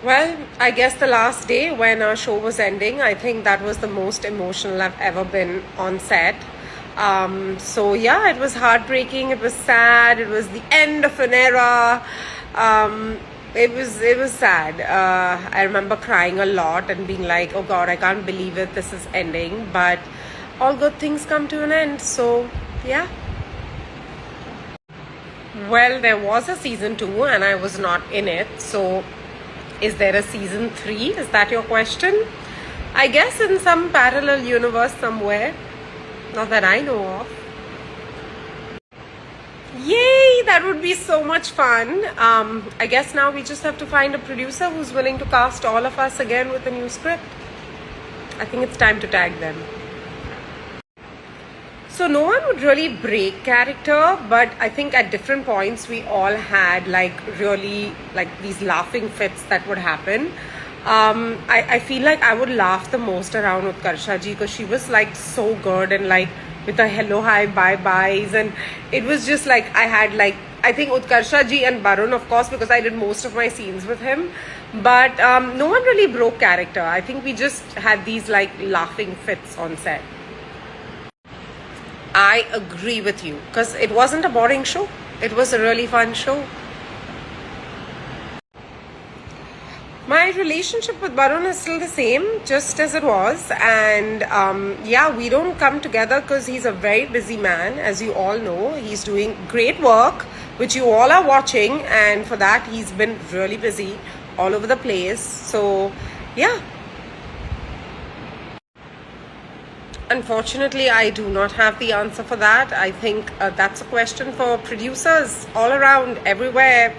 Well, I guess the last day when our show was ending, I think that was the most emotional I've ever been on set. So yeah, it was heartbreaking. It was sad. It was the end of an era. It was sad. I remember crying a lot and being like, "Oh God, I can't believe it. This is ending." But all good things come to an end. So yeah. Well, there was a season 2 and I was not in it. So, is there a season 3? Is that your question? I guess in some parallel universe somewhere. Not that I know of. Yay! That would be so much fun. I guess now we just have to find a producer who's willing to cast all of us again with a new script. I think it's time to tag them. So no one would really break character, but I think at different points we all had like really like these laughing fits that would happen. I feel like I would laugh the most around with Karsha ji because she was like so good and like with the hello, hi, bye byes, and it was just like I had like I think Utkarsha ji and Barun, of course, because I did most of my scenes with him, but no one really broke character. I think we just had these like laughing fits on set. I agree with you because it wasn't a boring show. It was a really fun show. My relationship with Barun is still the same, just as it was. And yeah, we don't come together because he's a very busy man, as you all know. He's doing great work, which you all are watching. And for that, he's been really busy all over the place. So, yeah. Unfortunately, I do not have the answer for that. I think that's a question for producers all around, everywhere.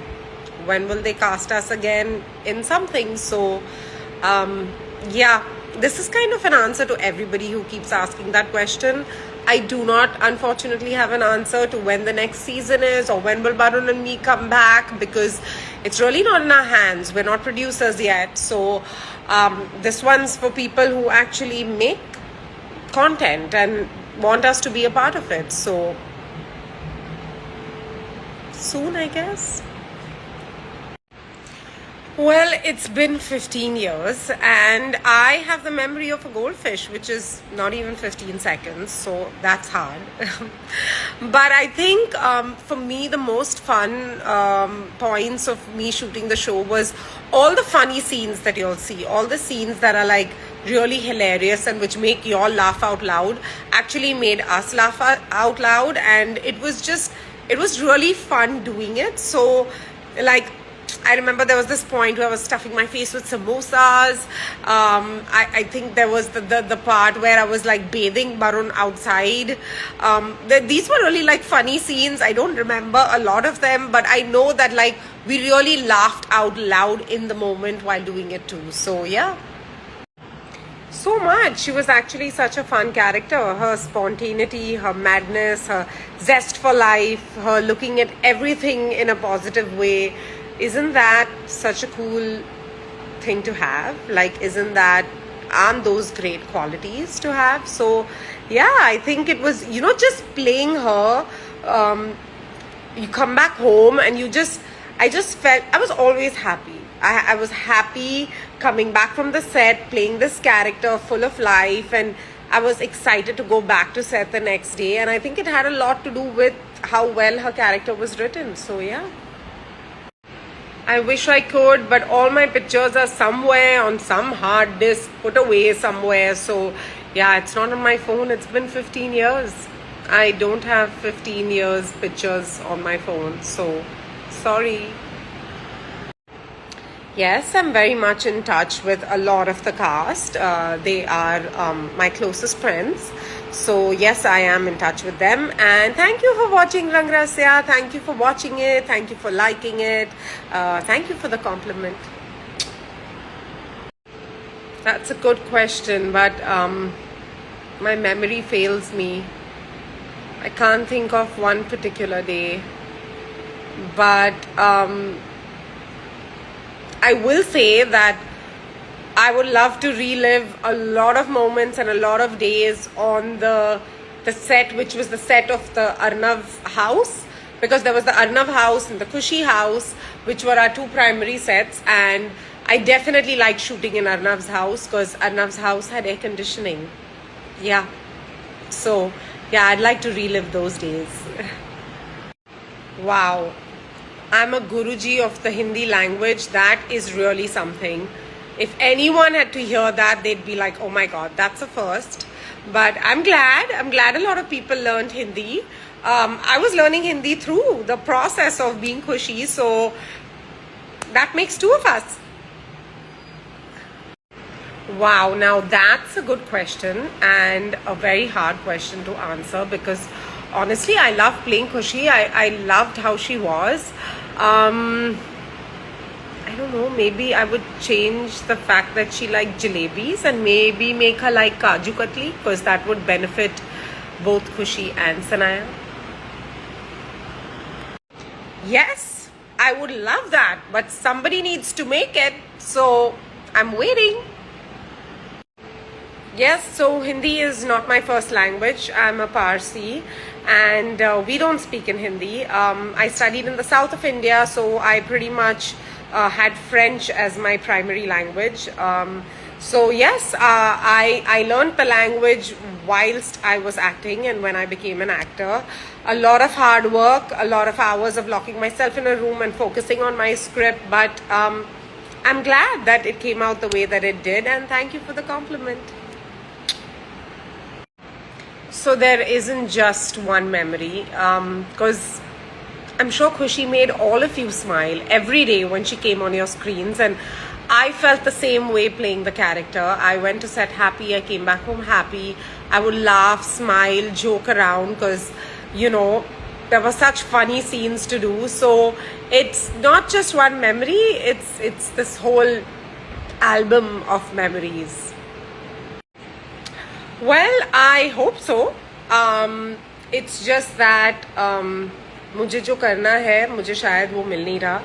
When will they cast us again in something? So, yeah, this is kind of an answer to everybody who keeps asking that question. I do not, unfortunately, have an answer to when the next season is or when will Barun and me come back because it's really not in our hands. We're not producers yet. So, this one's for people who actually make content and want us to be a part of it. So soon, I guess. Well, it's been 15 years and I have the memory of a goldfish, which is not even 15 seconds, so that's hard. But I think for me, the most fun points of me shooting the show was all the funny scenes that you'll see, all the scenes that are like really hilarious and which make you all laugh out loud, actually made us laugh out loud, and it was really fun doing it. So, like, I remember there was this point where I was stuffing my face with samosas. I think there was the part where I was like bathing Barun outside. These were really like funny scenes. I don't remember a lot of them, but I know that like we really laughed out loud in the moment while doing it too. So yeah. So much. She was actually such a fun character. Her spontaneity, her madness, her zest for life, her looking at everything in a positive way. Isn't that such a cool thing to have? Like, aren't those great qualities to have? So, yeah, I think it was, just playing her. You come back home and I just felt, I was always happy. I was happy coming back from the set, playing this character full of life, and I was excited to go back to set the next day. And I think it had a lot to do with how well her character was written. So, yeah. I wish I could, but all my pictures are somewhere on some hard disk, put away somewhere. So, yeah, it's not on my phone. It's been 15 years. I don't have 15 years pictures on my phone. So, sorry. Yes, I'm very much in touch with a lot of the cast. They are my closest friends. So yes, I am in touch with them. And thank you for watching Rang Rasya. Thank you for watching it. Thank you for liking it. Thank you for the compliment. That's a good question, but my memory fails me. I can't think of one particular day. But I will say that I would love to relive a lot of moments and a lot of days on the set, which was the set of the Arnav house, because there was the Arnav house and the Khushi house, which were our two primary sets, and I definitely like shooting in Arnav's house because Arnav's house had air conditioning. Yeah. So, yeah, I'd like to relive those days. Wow. I'm a Guruji of the Hindi language. That is really something. If anyone had to hear that, they'd be like, oh my God, that's a first. But I'm glad. I'm glad a lot of people learned Hindi. I was learning Hindi through the process of being Khushi. So that makes two of us. Wow, now that's a good question and a very hard question to answer because honestly, I love playing Khushi. I loved how she was. I don't know, maybe I would change the fact that she liked jalebis and maybe make her like Kaju Katli because that would benefit both Khushi and Sanaya. Yes, I would love that, but somebody needs to make it, so I'm waiting. Yes, so Hindi is not my first language. I'm a Parsi and we don't speak in Hindi. I studied in the south of India, so I pretty much had French as my primary language. So yes, I learned the language whilst I was acting and when I became an actor. A lot of hard work, a lot of hours of locking myself in a room and focusing on my script, but I'm glad that it came out the way that it did, and thank you for the compliment. So there isn't just one memory, because I'm sure Khushi made all of you smile every day when she came on your screens, and I felt the same way playing the character. I went to set happy, I came back home happy. I would laugh, smile, joke around because, you know, there were such funny scenes to do. So it's not just one memory, it's this whole album of memories. Well, I hope so. It's just that मुझे जो करना है मुझे शायद वो मिल नहीं रहा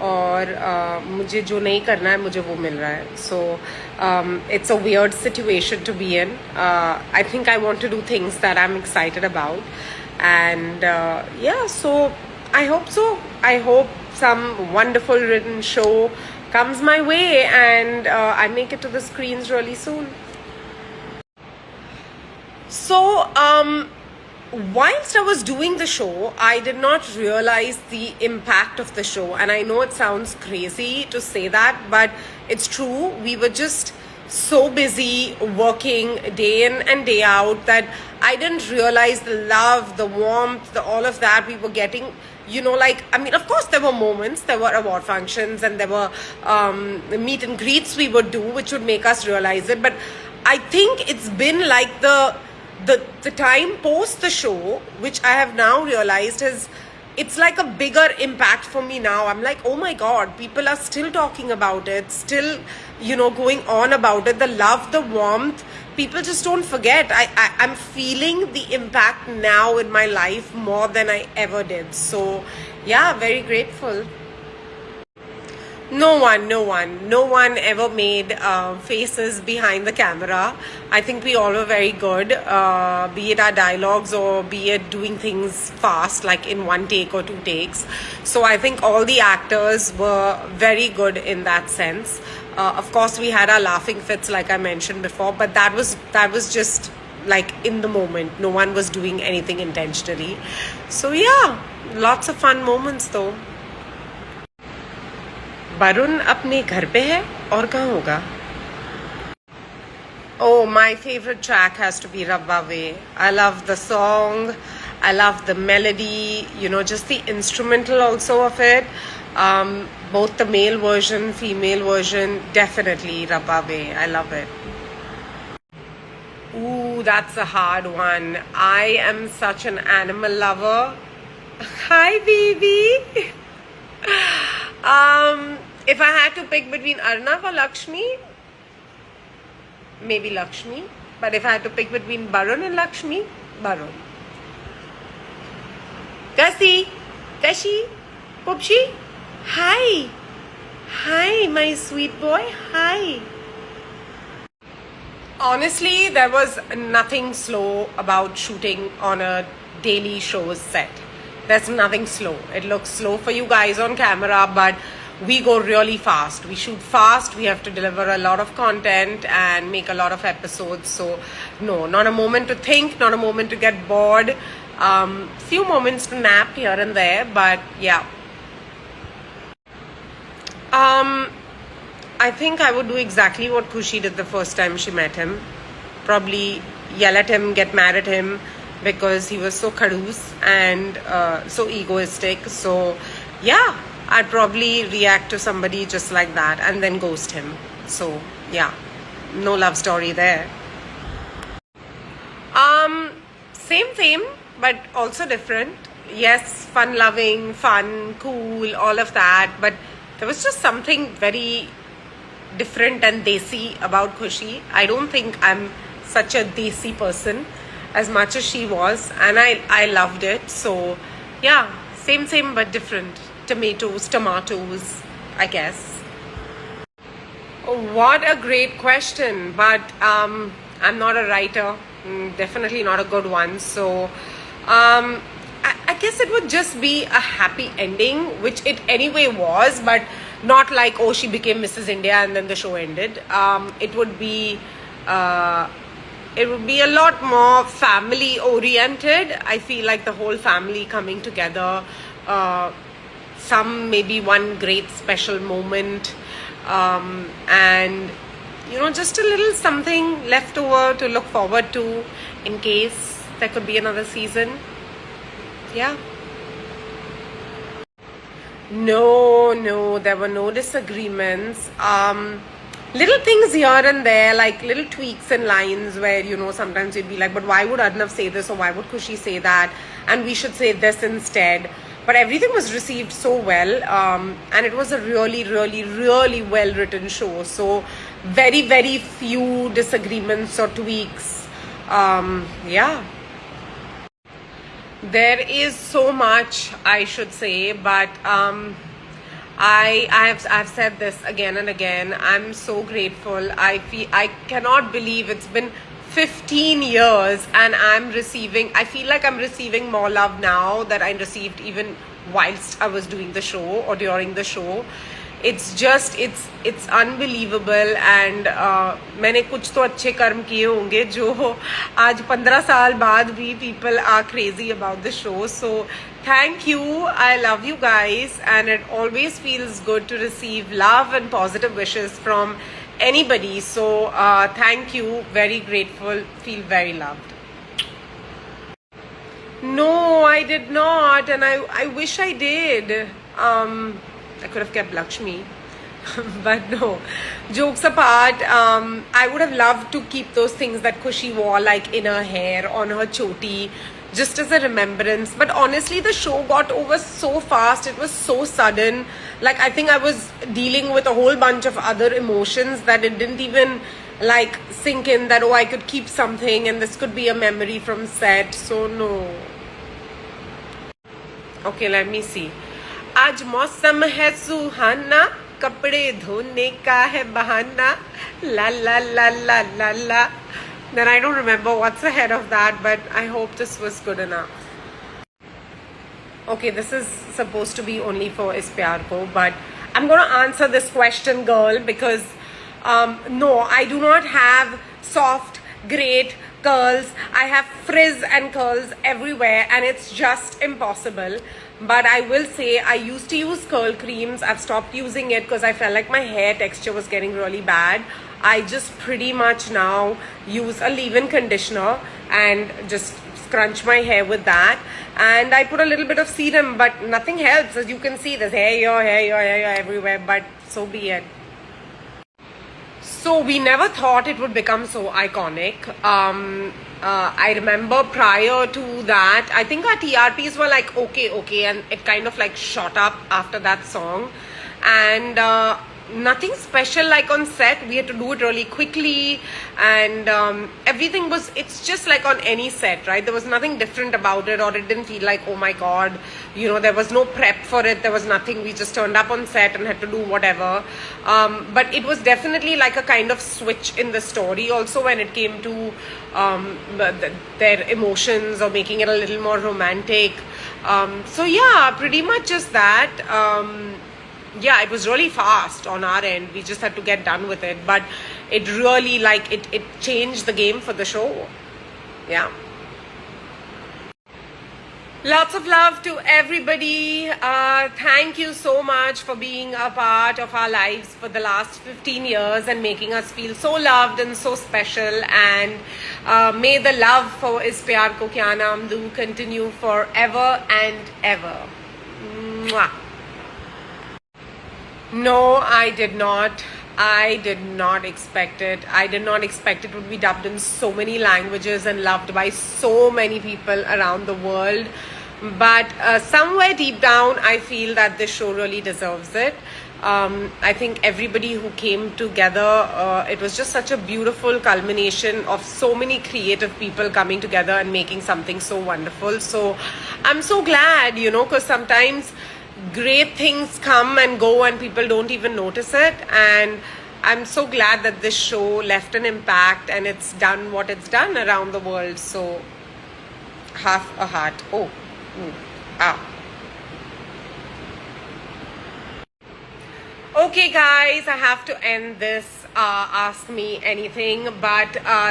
और मुझे जो नहीं करना है मुझे वो मिल रहा है. So it's a weird situation to be in. I think I want to do things that I'm excited about, and yeah, so I hope so. I hope some wonderful written show comes my way and I make it to the screens really soon. So, whilst I was doing the show, I did not realize the impact of the show. And I know it sounds crazy to say that, but it's true. We were just so busy working day in and day out that I didn't realize the love, the warmth, all of that we were getting. You know, like, I mean, of course, there were moments, there were award functions, and there were meet and greets we would do, which would make us realize it. But I think it's been like the time post the show, which I have now realized it's like a bigger impact for me now. I'm like, oh my God, people are still talking about it, still, you know, going on about it. The love, the warmth, people just don't forget. I'm feeling the impact now in my life more than I ever did. So yeah, very grateful. No one ever made faces behind the camera. I think we all were very good, be it our dialogues or be it doing things fast, like in one take or two takes. So I think all the actors were very good in that sense. Of course, we had our laughing fits, like I mentioned before, but that was just like in the moment. No one was doing anything intentionally. So yeah, lots of fun moments though. Varun अपने घर पे है और कहाँ होगा? Oh, my favorite track has to be Rabba Ve. I love the song, I love the melody, you know, just the instrumental also of it. Both the male version, female version, definitely Rabba Ve. I love it. Ooh, that's a hard one. I am such an animal lover. Hi, baby. If I had to pick between Arnav or Lakshmi, maybe Lakshmi. But if I had to pick between Barun and Lakshmi, Barun. Kasi, Kashi, Pupshi, hi. Hi, my sweet boy, hi. Honestly, there was nothing slow about shooting on a daily show's set. There's nothing slow. It looks slow for you guys on camera, but we go really fast. We shoot fast. We have to deliver a lot of content and make a lot of episodes. So, no, not a moment to think, not a moment to get bored. Few moments to nap here and there, but yeah. I think I would do exactly what Khushi did the first time she met him. Probably yell at him, get mad at him, because he was so khadoos and so egoistic. So, yeah, I'd probably react to somebody just like that and then ghost him. So, yeah, no love story there. Same, but also different. Yes, fun-loving, fun, cool, all of that. But there was just something very different and desi about Khushi. I don't think I'm such a desi person as much as she was, and I loved it. So yeah, same but different. Tomatoes, I guess. Oh, what a great question. But I'm not a writer, definitely not a good one. So I guess it would just be a happy ending, which it anyway was, but not like, oh, she became Mrs. India and then the show ended. It would be a lot more family oriented. I feel like the whole family coming together, maybe one great special moment, and just a little something left over to look forward to in case there could be another season. Yeah. No, there were no disagreements. Little things here and there, like little tweaks and lines where, sometimes you'd be like, but why would Arnav say this, or why would Khushi say that, and we should say this instead. But everything was received so well, and it was a really, really, really well written show. So very, very few disagreements or tweaks. Yeah. There is so much, I should say, but I've said this again and again. I'm so grateful. I cannot believe it's been 15 years and I feel like I'm receiving more love now that I received even whilst I was doing the show or during the show. It's just, it's unbelievable, and मैंने कुछ तो अच्छे कर्म किए होंगे जो आज 15 साल बाद भी people are crazy about the show. So thank you, I love you guys, and it always feels good to receive love and positive wishes from anybody. So thank you, very grateful, feel very loved. No, I did not, and I wish I did. I could have kept Lakshmi, but no. Jokes apart, I would have loved to keep those things that Khushi wore, like in her hair, on her choti, just as a remembrance. But honestly, the show got over so fast. It was so sudden. Like, I think I was dealing with a whole bunch of other emotions that it didn't even like sink in that, oh, I could keep something and this could be a memory from set. So no. Okay, let me see. आज मौसम है सुहाना, कपड़े धोने का है बहाना, la la la la la la. Then I don't remember what's ahead of that, but I hope this was good enough. Okay, this is supposed to be only for Is Pyar Ko, but I'm going to answer this question, girl, because no, I do not have soft, great curls. I have frizz and curls everywhere, and it's just impossible. But I will say, I used to use curl creams. I've stopped using it because I felt like my hair texture was getting really bad. I just pretty much now use a leave-in conditioner and just scrunch my hair with that. And I put a little bit of serum, but nothing helps. As you can see, there's hair here, everywhere, but so be it. So we never thought it would become so iconic. I remember prior to that, I think our TRPs were like, okay, and it kind of like shot up after that song. And nothing special like on set. We had to do it really quickly, and everything was, it's just like on any set, right? There was nothing different about it, or it didn't feel like, oh my god, there was no prep for it, there was nothing. We just turned up on set and had to do whatever. But it was definitely like a kind of switch in the story also when it came to their emotions or making it a little more romantic. So yeah, pretty much just that. yeah, it was really fast on our end. We just had to get done with it, but it really, like, it changed the game for the show. Yeah. Lots of love to everybody. Thank you so much for being a part of our lives for the last 15 years and making us feel so loved and so special. And may the love for Is Pyar Ko Kya Naam Do continue forever and ever. Mwah. No, I did not. I did not expect it. I did not expect it would be dubbed in so many languages and loved by so many people around the world. But somewhere deep down, I feel that this show really deserves it. I think everybody who came together, it was just such a beautiful culmination of so many creative people coming together and making something so wonderful. So I'm so glad, because sometimes great things come and go and people don't even notice it, and I'm so glad that this show left an impact and it's done what it's done around the world. So half a heart. Okay guys, I have to end this Ask Me Anything, but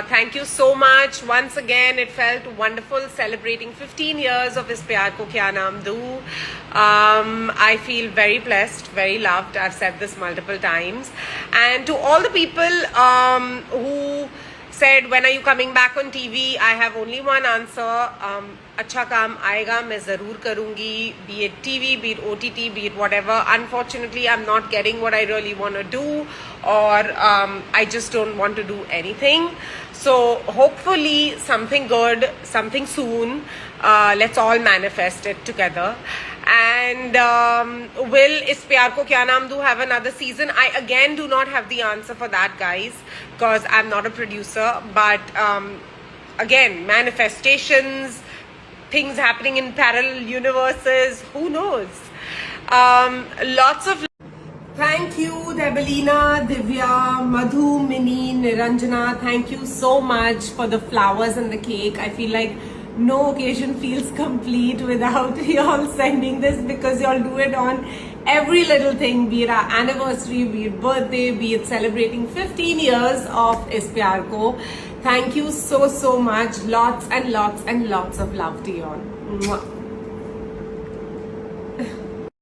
thank you so much once again. It felt wonderful celebrating 15 years of Is Pyar Ko Kya Naam Do. I feel very blessed, very loved. I've said this multiple times. And to all the people who said, when are you coming back on TV? I have only one answer. अच्छा काम आएगा, मैं ज़रूर करूँगी, be it TV, be it OTT, be it whatever. Unfortunately, I'm not getting what I really want to do, or I just don't want to do anything. So hopefully something good, something soon. Let's all manifest it together. And will Is Pyar Ko Kya Naam Do have another season? I again do not have the answer for that, guys, because I'm not a producer. But again, manifestations, things happening in parallel universes, who knows? Lots of thank you, Debelina, Divya, Madhu, Mini, Niranjana. Thank you so much for the flowers and the cake. I feel like no occasion feels complete without y'all sending this, because y'all do it on every little thing, be it our anniversary, be it birthday, be it celebrating 15 years of Is Pyar Ko. Thank you so much. Lots and lots and lots of love to y'all. Mwah.